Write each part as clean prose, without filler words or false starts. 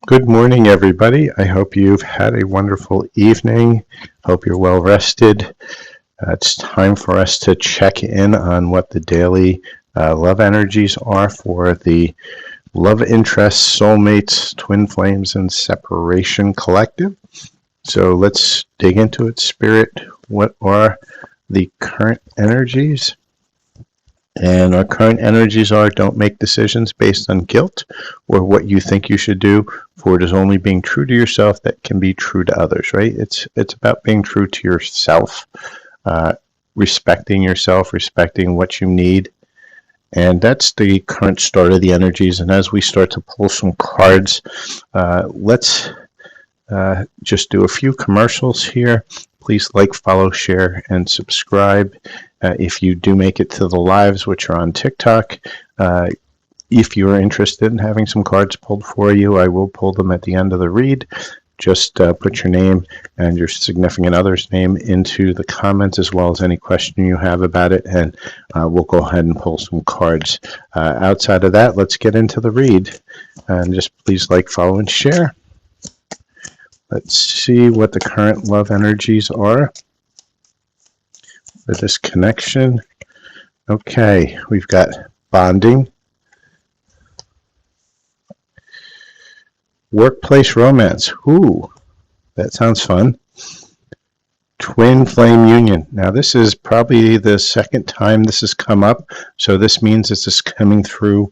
Good morning, everybody. I hope you've had a wonderful evening. Hope you're well rested. It's time for us to check in on what the daily love energies are for the love interests, soulmates, twin flames, and separation collective. So let's dig into it. Spirit, what are the current energies? And our current energies are: don't make decisions based on guilt or what you think you should do, for it is only being true to yourself that can be true to others, right? It's about being true to yourself, respecting yourself, respecting what you need. And that's the current start of the energies. And as we start to pull some cards, let's just do a few commercials here. Please like, follow, share, and subscribe. If you do make it to the lives, which are on TikTok, if you are interested in having some cards pulled for you, I will pull them at the end of the read. Just put your name and your significant other's name into the comments, as well as any question you have about it, and we'll go ahead and pull some cards. Outside of that, let's get into the read. And just please like, follow, and share. Let's see what the current love energies are for this connection. Okay, we've got bonding, workplace romance. Ooh, that sounds fun. Twin flame union. Now this is probably the second time this has come up, so this means this is coming through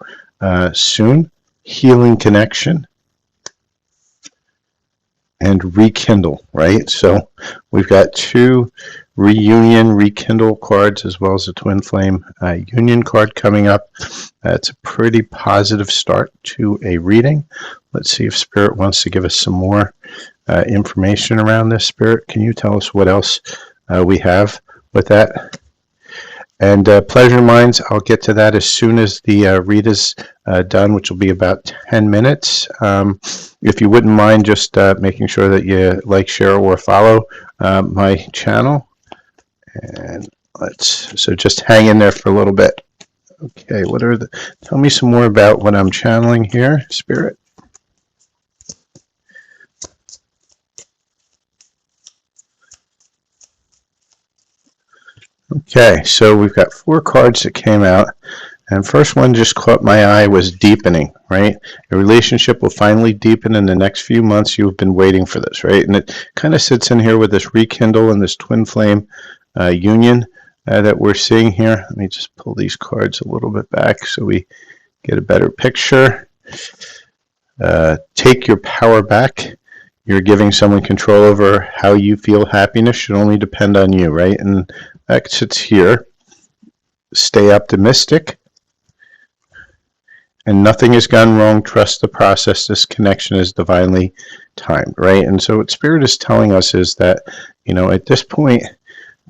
soon. Healing connection. And rekindle, right? So we've got two reunion, rekindle cards, as well as a twin flame union card coming up. It's a pretty positive start to a reading. Let's see if Spirit wants to give us some more information around this. Spirit, can you tell us what else we have with that? And pleasure minds, I'll get to that as soon as the read is done, which will be about 10 minutes. If you wouldn't mind just making sure that you like, share, or follow my channel. And so just hang in there for a little bit. Okay, tell me some more about what I'm channeling here, Spirit. Okay, so we've got 4 cards that came out, and first one just caught my eye was deepening, right? A relationship will finally deepen in the next few months. You've been waiting for this, right? And it kind of sits in here with this rekindle and this twin flame union that we're seeing here. Let me just pull these cards a little bit back so we get a better picture. Take your power back. You're giving someone control over how you feel. Happiness should only depend on you, right? And that sits here. Stay optimistic. And nothing has gone wrong. Trust the process. This connection is divinely timed, right? And so what Spirit is telling us is that, at this point,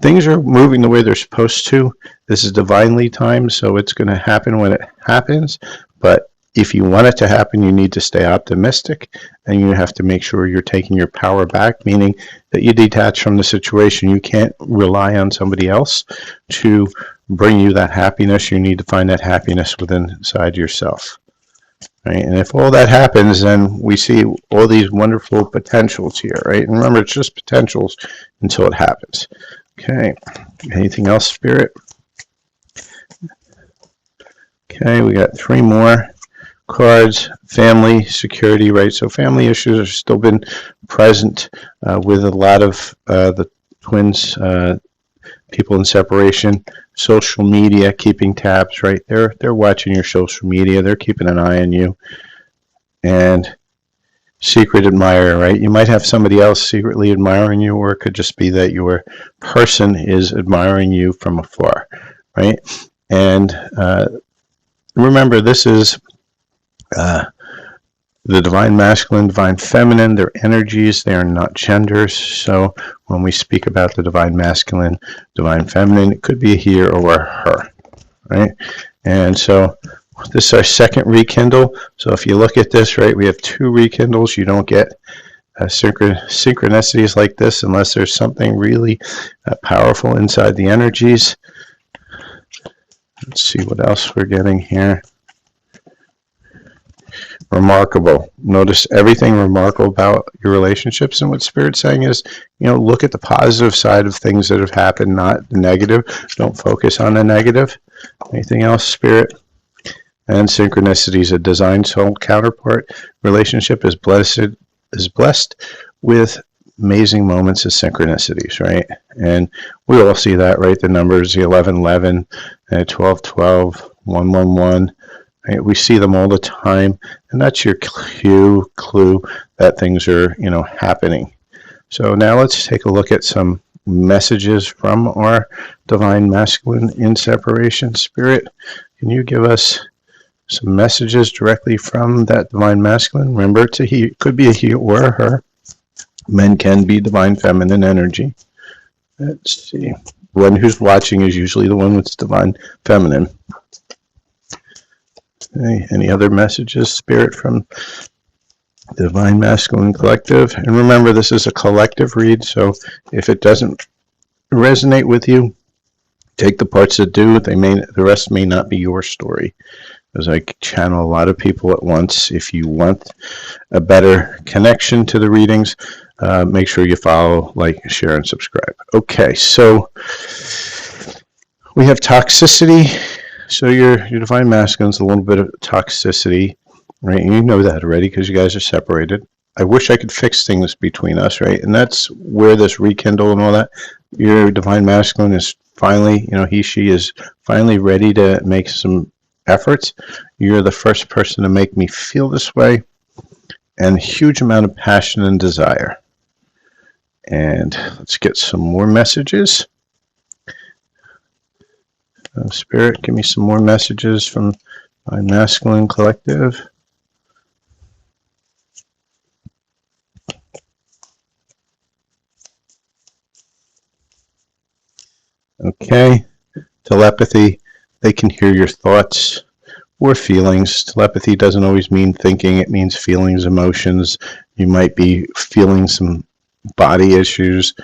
things are moving the way they're supposed to. This is divinely timed, so it's going to happen when it happens. But if you want it to happen, you need to stay optimistic, and you have to make sure you're taking your power back, meaning that you detach from the situation. You can't rely on somebody else to bring you that happiness. You need to find that happiness within inside yourself. Right? And if all that happens, then we see all these wonderful potentials here, right? And remember, it's just potentials until it happens. Okay, anything else, Spirit? Okay, we got 3 more cards. Family, security, right? So family issues have still been present with a lot of the twins, people in separation. Social media, keeping tabs, right? They're watching your social media. They're keeping an eye on you. And secret admirer, right? You might have somebody else secretly admiring you, or it could just be that your person is admiring you from afar, right? And remember, this is the divine masculine, divine feminine. They're energies. They are not genders. So when we speak about the divine masculine, divine feminine, it could be a he or a her, right? And so this is our second rekindle. So if you look at this, right, we have 2 rekindles. You don't get synchronicities like this unless there's something really powerful inside the energies. Let's see what else we're getting here. Remarkable. Notice everything remarkable about your relationships, and what Spirit's saying is, look at the positive side of things that have happened, not the negative. Don't focus on the negative. Anything else, Spirit? And synchronicities, a design soul counterpart relationship is blessed with amazing moments of synchronicities, right? And we all see that, right? The numbers, the 1111, 1212, 111. Right? We see them all the time, and that's your clue that things are, happening. So now let's take a look at some messages from our Divine Masculine in Separation. Spirit, can you give us some messages directly from that Divine Masculine? Remember, it could be a he or a her. Men can be Divine Feminine energy. Let's see. One who's watching is usually the one with Divine Feminine. Okay. Any other messages, Spirit, from Divine Masculine Collective? And remember, this is a collective read, so if it doesn't resonate with you, take the parts that do. The rest may not be your story, as I channel a lot of people at once. If you want a better connection to the readings, make sure you follow, like, share, and subscribe. Okay, so we have toxicity. So your Divine Masculine's a little bit of toxicity, right? And you know that already because you guys are separated. I wish I could fix things between us, right? And that's where this rekindle and all that. Your Divine Masculine is finally, she is finally ready to make some efforts. You're the first person to make me feel this way, and a huge amount of passion and desire. And let's get some more messages. Spirit, give me some more messages from my Masculine Collective. Okay. Telepathy, they can hear your thoughts or feelings. Telepathy doesn't always mean thinking. It means feelings, emotions. You might be feeling some body issues.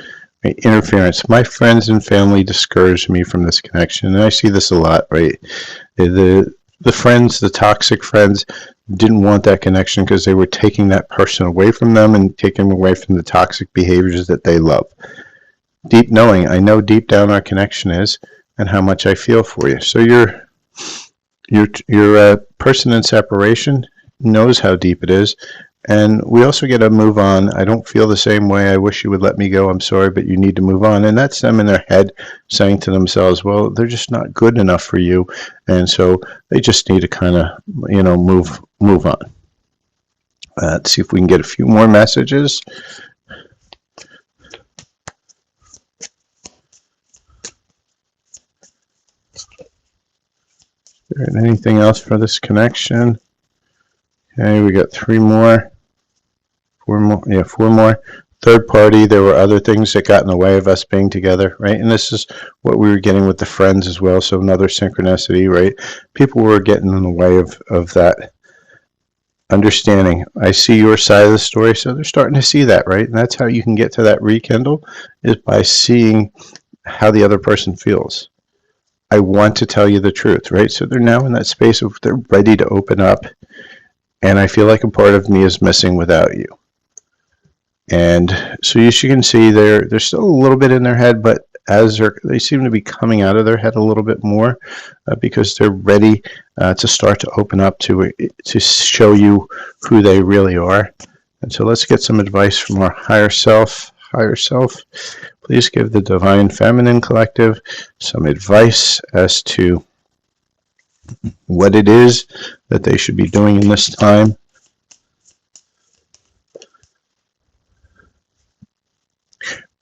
Right? Interference. My friends and family discouraged me from this connection, and I see this a lot, right? The friends, the toxic friends, didn't want that connection because they were taking that person away from them and taking them away from the toxic behaviors that they love. Deep knowing, I know deep down our connection is, and how much I feel for you. So your person in separation knows how deep it is. And we also get to move on. I don't feel the same way. I wish you would let me go. I'm sorry, but you need to move on. And that's them in their head saying to themselves, well, they're just not good enough for you. And so they just need to kind of, move on. Let's see if we can get a few more messages. Anything else for this connection? Okay, we got four more. Third party, there were other things that got in the way of us being together, right? And this is what we were getting with the friends as well, so another synchronicity, right? People were getting in the way of that understanding. I see your side of the story, so they're starting to see that, right? And that's how you can get to that rekindle, is by seeing how the other person feels. I want to tell you the truth, right? So they're now in that space of they're ready to open up, and I feel like a part of me is missing without you. And so as you can see, they're still a little bit in their head, but as they seem to be coming out of their head a little bit more, because they're ready to start to open up to show you who they really are. And so let's get some advice from our higher self. Higher self, please give the Divine Feminine Collective some advice as to what it is that they should be doing in this time.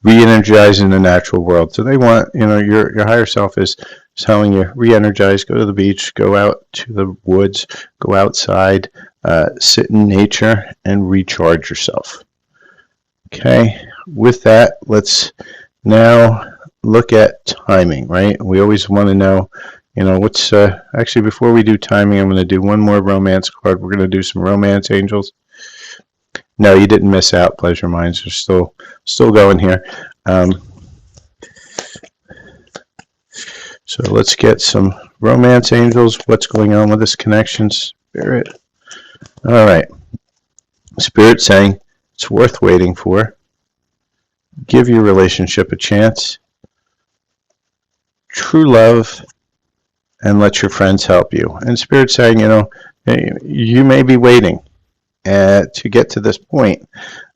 Re-energizing the natural world. So they want, your higher self is telling you, re-energize, go to the beach, go out to the woods, go outside, sit in nature, and recharge yourself. Okay, with that, let's now look at timing, right? We always want to know, what's, actually, before we do timing, I'm going to do one more romance card. We're going to do some romance angels. No, you didn't miss out. Pleasure minds are still going here. So let's get some romance angels. What's going on with this connection, Spirit? All right. Spirit saying it's worth waiting for. Give your relationship a chance. True love, and let your friends help you. And Spirit saying, you may be waiting to get to this point,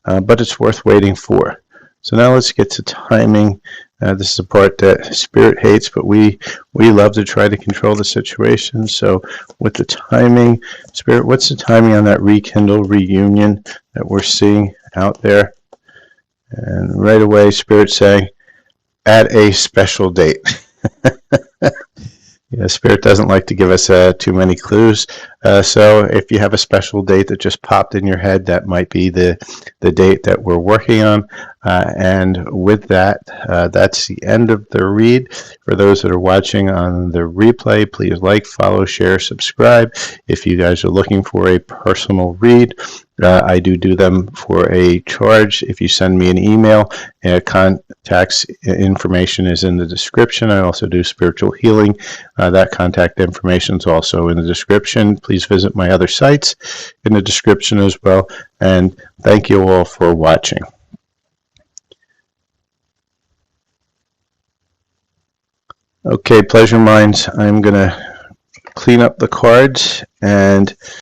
but it's worth waiting for. So now let's get to timing. This is the part that Spirit hates, but we love to try to control the situation. So with the timing, Spirit, what's the timing on that Rekindle reunion that we're seeing out there? And right away, Spirit saying, at a special date. Yeah, Spirit doesn't like to give us too many clues. So if you have a special date that just popped in your head, that might be the date that we're working on. And with that, that's the end of the read. For those that are watching on the replay, please like, follow, share, subscribe. If you guys are looking for a personal read, I do them for a charge. If you send me an email, contacts information is in the description. I also do spiritual healing. That contact information is also in the description. Please visit my other sites in the description as well. And thank you all for watching. Okay, Pleasure Minds, I'm going to clean up the cards and